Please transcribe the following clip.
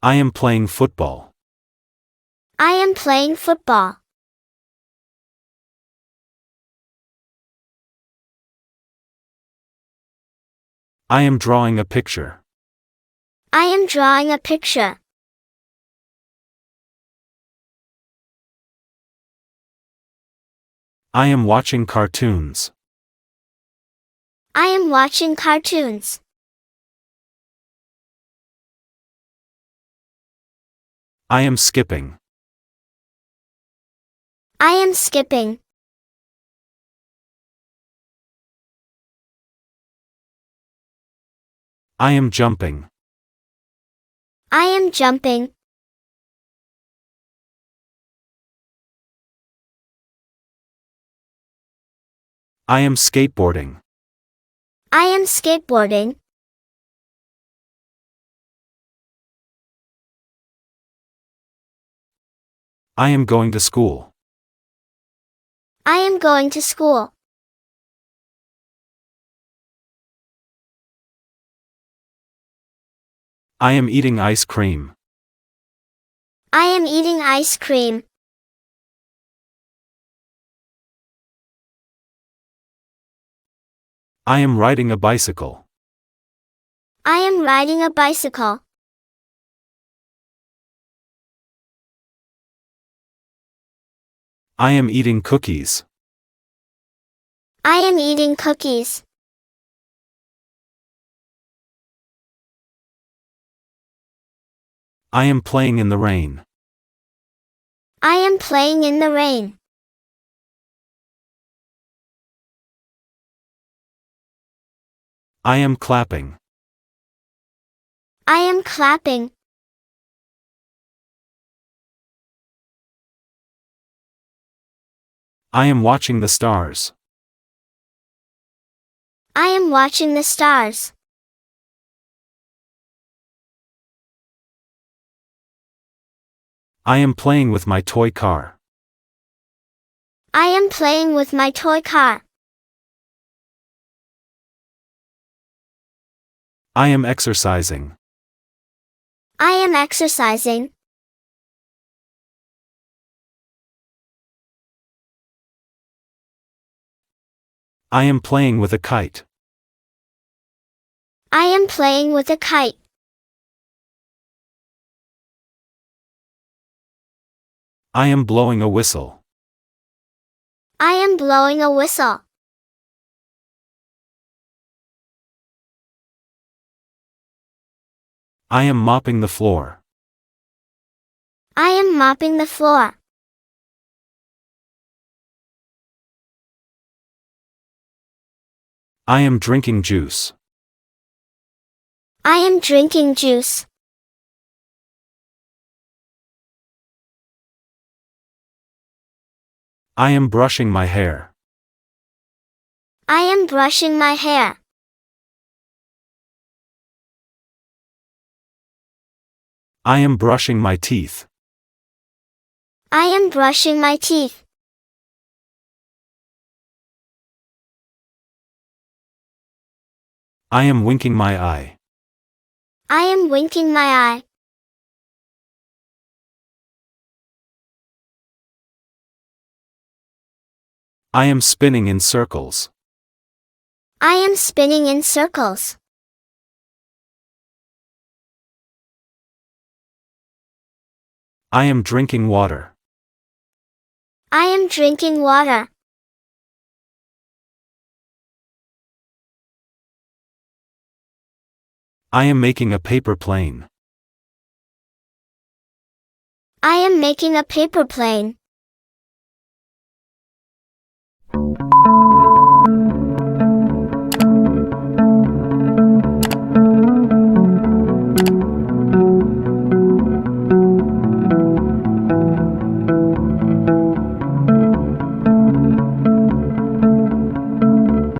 I am playing football. I am playing football. I am drawing a picture. I am drawing a picture. I am watching cartoons. I am watching cartoons. I am skipping. I am skipping. I am jumping. I am jumping. I am skateboarding. I am skateboarding. I am going to school. I am going to school. I am eating ice cream. I am eating ice cream. I am riding a bicycle. I am riding a bicycle. I am eating cookies. I am eating cookies. I am playing in the rain. I am playing in the rain. I am clapping. I am clapping. I am watching the stars. I am watching the stars. I am playing with my toy car. I am playing with my toy car. I am exercising. I am exercising. I am playing with a kite. I am playing with a kite. I am blowing a whistle. I am blowing a whistle. I am mopping the floor. I am mopping the floor. I am drinking juice. I am drinking juice. I am brushing my hair. I am brushing my hair. I am brushing my teeth. I am brushing my teeth. I am winking my eye. I am winking my eye. I am spinning in circles. I am spinning in circles. I am drinking water. I am drinking water. I am making a paper plane. I am making a paper plane.